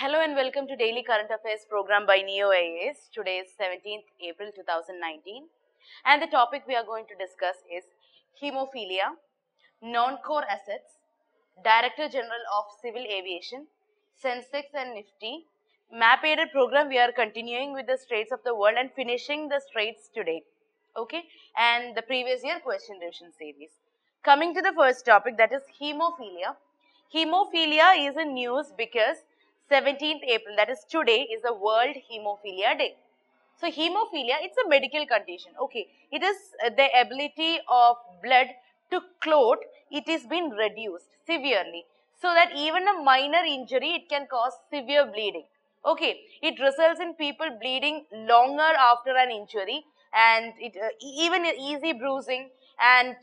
Hello and welcome to Daily Current Affairs program by Ekam IAS. Today is 17th April 2019 and the topic we are going to discuss is hemophilia, non-core assets, Director General of Civil Aviation, Sensex and Nifty. Map aided program we are continuing with the straits of the world and finishing the straits today. Okay, and the previous year question revision series. Coming to the first topic, that is hemophilia. Hemophilia is in news because 17th April, that is today, is the World Hemophilia Day. So hemophilia, it's a medical condition. Okay, it is the ability of blood to clot. It is been reduced severely, so that even a minor injury, it can cause severe bleeding. Okay, it results in people bleeding longer after an injury, and it even easy bruising and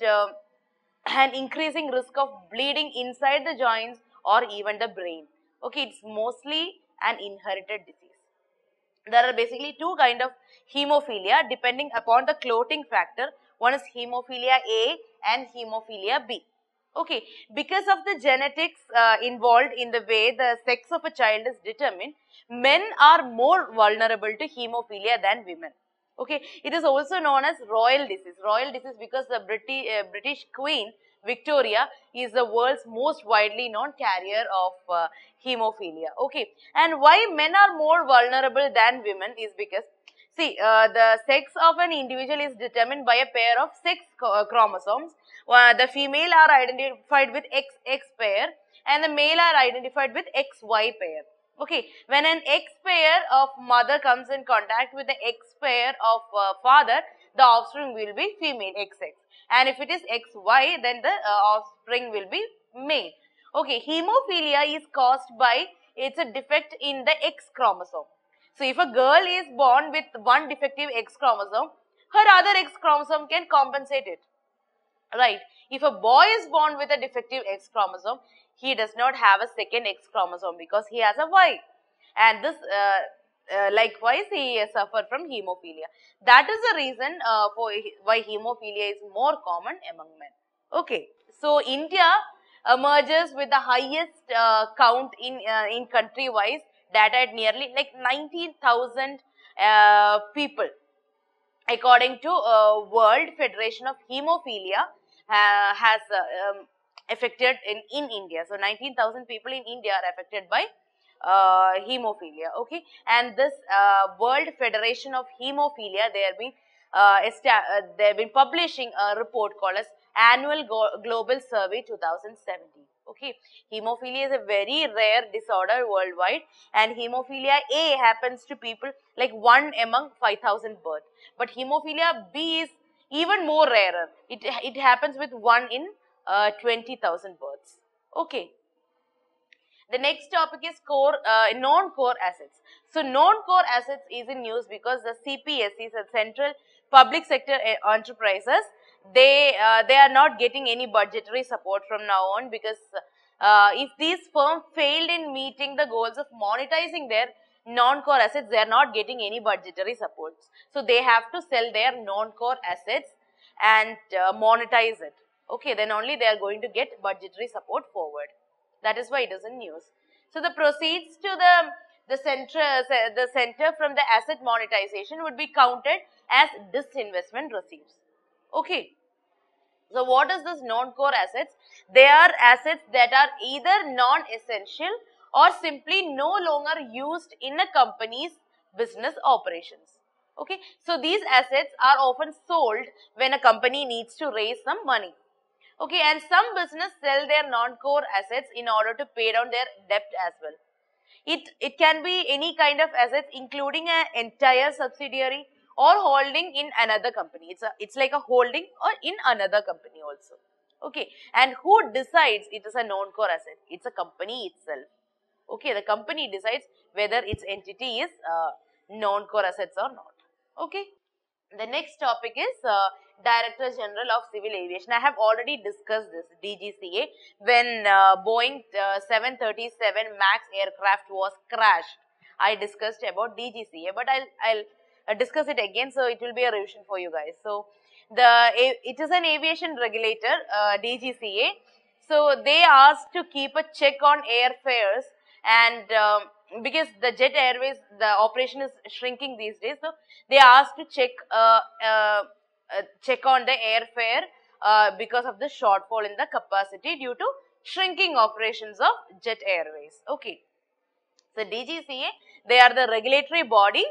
increasing risk of bleeding inside the joints or even the brain. Okay, it's mostly an inherited disease. There are basically two kinds of hemophilia depending upon the clotting factor. One is hemophilia A and hemophilia B. Okay, because of the genetics involved in the way the sex of a child is determined, men are more vulnerable to hemophilia than women. Okay, it is also known as royal disease. Royal disease because the British Queen Victoria is the world's most widely known carrier of hemophilia. Okay, and why men are more vulnerable than women is because, see, the sex of an individual is determined by a pair of sex chromosomes. The female are identified with XX pair and the male are identified with XY pair. Okay, when an X pair of mother comes in contact with the X pair of father, the offspring will be female XX. And if it is XY, then the offspring will be male. Okay, hemophilia is caused by, it's a defect in the X chromosome. So if a girl is born with one defective X chromosome, her other X chromosome can compensate it. Right. If a boy is born with a defective X chromosome, he does not have a second X chromosome because he has a Y. And this likewise he suffered from hemophilia. That is the reason for why hemophilia is more common among men. Okay. So India emerges with the highest count in country wise data at nearly like 19,000 people. According to World Federation of Hemophilia has affected in India. So 19,000 people in India are affected by hemophilia. Okay, and this World Federation of Hemophilia, they have been publishing a report called as Annual Global Survey 2017. Okay, hemophilia is a very rare disorder worldwide, and hemophilia A happens to people like 1 among 5,000 births. But hemophilia B is even more rarer. It happens with 1 in 20,000 births. Okay. The next topic is non-core assets. So non-core assets is in news because the CPSEs, the Central Public Sector Enterprises, they are not getting any budgetary support from now on because if these firms failed in meeting the goals of monetizing their non-core assets, they are not getting any budgetary supports. So they have to sell their non-core assets and monetize it. Okay, then only they are going to get budgetary support forward. That is why it is in news. So the proceeds to the center from the asset monetization would be counted as disinvestment receipts. Okay. So what is this non-core assets? They are assets that are either non-essential or simply no longer used in a company's business operations. Okay. So these assets are often sold when a company needs to raise some money. Okay, and some business sell their non-core assets in order to pay down their debt as well. It can be any kind of assets including an entire subsidiary or holding in another company. It's like a holding or in another company also. Okay, and who decides it is a non-core asset? It's a company itself. Okay, the company decides whether its entity is non-core assets or not. Okay. The next topic is Director General of Civil Aviation. I have already discussed this, DGCA, when Boeing 737 MAX aircraft was crashed. I discussed about DGCA, but I'll discuss it again, so it will be a revision for you guys. So it is an aviation regulator, DGCA. So they asked to keep a check on airfares and because the jet airways, the operation is shrinking these days, so they asked to check on the airfare because of the shortfall in the capacity due to shrinking operations of jet airways. Okay. So DGCA, they are the regulatory body.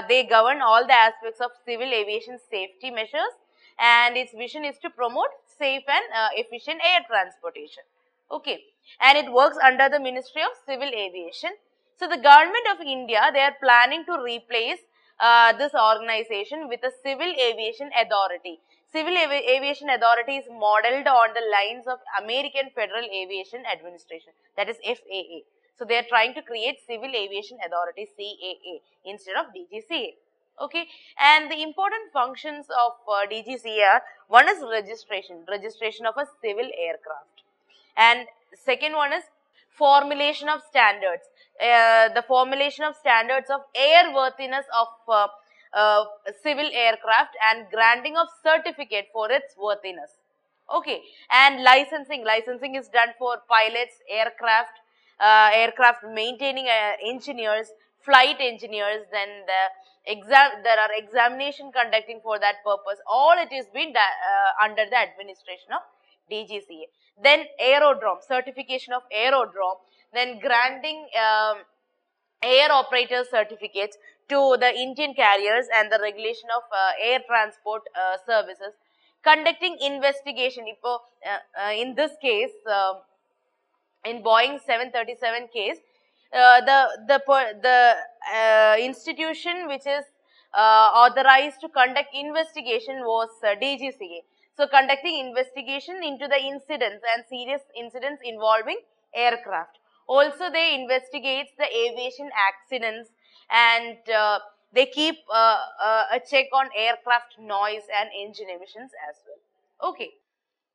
They govern all the aspects of civil aviation safety measures, and its vision is to promote safe and efficient air transportation. Okay, and it works under the Ministry of Civil Aviation. So the government of India, they are planning to replace this organization with a Civil Aviation Authority. Civil Aviation Authority is modeled on the lines of American Federal Aviation Administration, that is FAA. So they are trying to create Civil Aviation Authority, CAA, instead of DGCA. Okay, and the important functions of DGCA are, one is registration of a civil aircraft, and second one is formulation of standards, the formulation of standards of airworthiness of civil aircraft and granting of certificate for its worthiness. Okay, and licensing is done for pilots, aircraft maintaining engineers, flight engineers, then there are examination conducting for that purpose. All it is been under the administration of DGCA. Then aerodrome, certification of aerodrome, then granting air operator certificates to the Indian carriers and the regulation of air transport services, conducting investigation. In this case, in Boeing 737 case, the institution which is authorized to conduct investigation was DGCA. So conducting investigation into the incidents and serious incidents involving aircraft. Also they investigate the aviation accidents, and they keep a check on aircraft noise and engine emissions as well. Okay.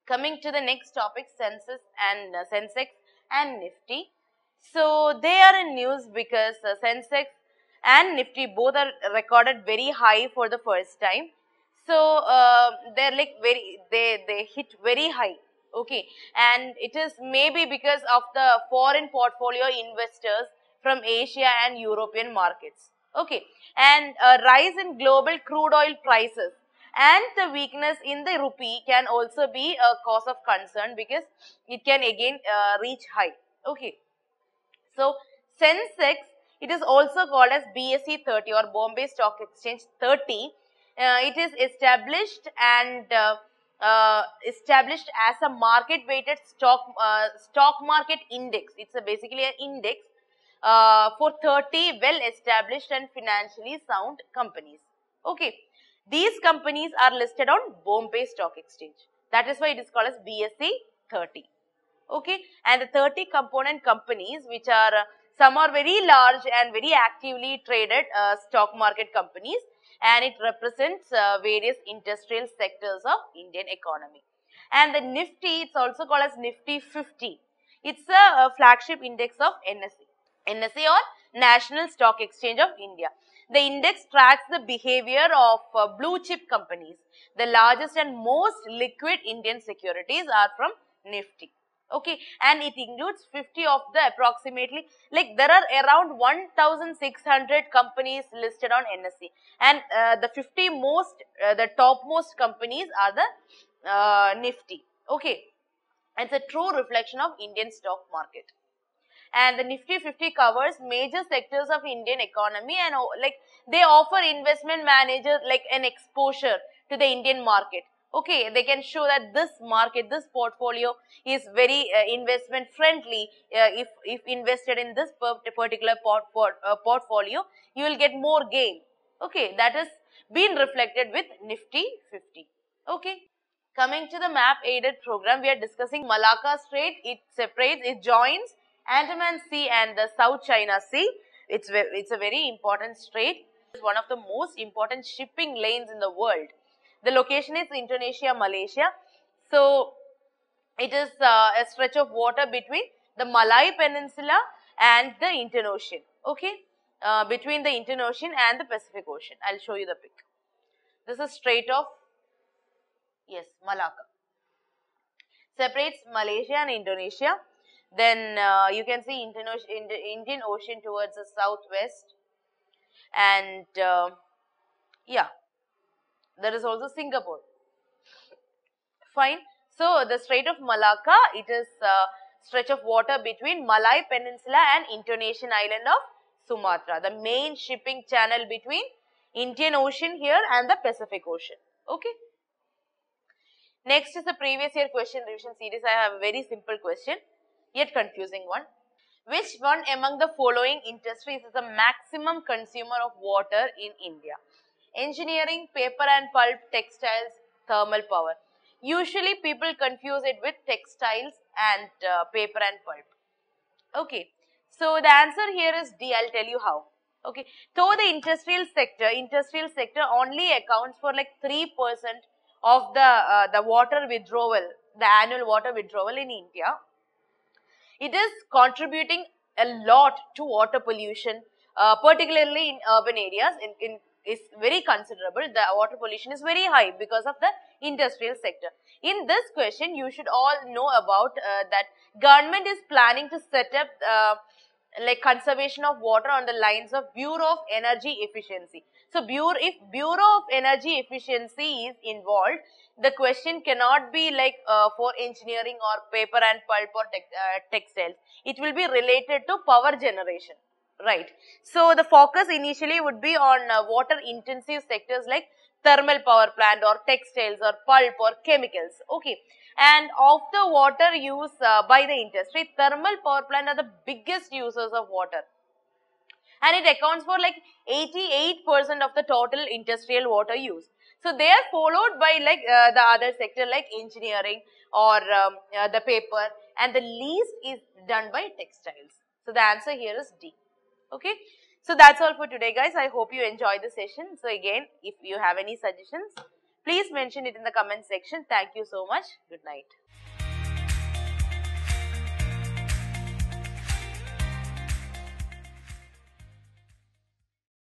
Coming to the next topic, Sensex and Nifty. So they are in news because Sensex and Nifty both are recorded very high for the first time. So they're like they hit very high. Okay, and it is maybe because of the foreign portfolio investors from Asia and European markets. Okay, and a rise in global crude oil prices and the weakness in the rupee can also be a cause of concern, because it can again reach high. Okay, so Sensex, it is also called as BSE 30 or Bombay Stock Exchange 30. It is established as a market weighted stock market index. It's basically an index for 30 well established and financially sound companies. Okay. These companies are listed on Bombay Stock Exchange. That is why it is called as BSE 30. Okay, and the 30 component companies, which are some are very large and very actively traded stock market companies, and it represents various industrial sectors of Indian economy. And the Nifty, it's also called as Nifty 50. It's a flagship index of NSE or National Stock Exchange of India. The index tracks the behavior of blue chip companies. The largest and most liquid Indian securities are from Nifty. Okay, and it includes 50 of the approximately, like there are around 1,600 companies listed on NSE, and the 50 most, the topmost companies are the Nifty. Okay, it's a true reflection of Indian stock market. And the Nifty 50 covers major sectors of Indian economy, and like they offer investment managers like an exposure to the Indian market. Okay, they can show that this market, this portfolio is very investment friendly. If invested in this particular portfolio, you will get more gain. Okay, that is been reflected with Nifty 50. Okay. Coming to the map aided program, we are discussing Malacca Strait. It joins Andaman Sea and the South China Sea. It's a very important strait. It's one of the most important shipping lanes in the world. The location is Indonesia, Malaysia. So it is a stretch of water between the Malay Peninsula and the Indian Ocean. Okay, between the Indian Ocean and the Pacific Ocean. I'll show you the pic. This is Strait of Malacca. Separates Malaysia and Indonesia. Then you can see Indian Ocean towards the southwest, and yeah, there is also Singapore. Fine. So the Strait of Malacca, it is a stretch of water between Malay Peninsula and Indonesian island of Sumatra, the main shipping channel between Indian Ocean here and the Pacific Ocean. Okay. Next is the previous year question revision series. I have a very simple question, yet confusing one. Which one among the following industries is the maximum consumer of water in India? Engineering, paper and pulp, textiles, thermal power. Usually people confuse it with textiles and paper and pulp. Okay, so the answer here is D. I'll tell you how. Okay, so the industrial sector only accounts for like 3% of the water withdrawal, the annual water withdrawal in India. It is contributing a lot to water pollution, particularly in urban areas. Is very considerable. The water pollution is very high because of the industrial sector. In this question, you should all know about that government is planning to set up like conservation of water on the lines of Bureau of Energy Efficiency. So, if Bureau of Energy Efficiency is involved, the question cannot be like for engineering or paper and pulp or textiles. It will be related to power generation. Right. So, the focus initially would be on water intensive sectors like thermal power plant or textiles or pulp or chemicals. Okay. And of the water use by the industry, thermal power plant are the biggest users of water. And it accounts for like 88% of the total industrial water use. So, they are followed by like the other sector like engineering or the paper, and the least is done by textiles. So, the answer here is D. Okay. So, that's all for today guys. I hope you enjoyed the session. So, again, if you have any suggestions, please mention it in the comment section. Thank you so much. Good night.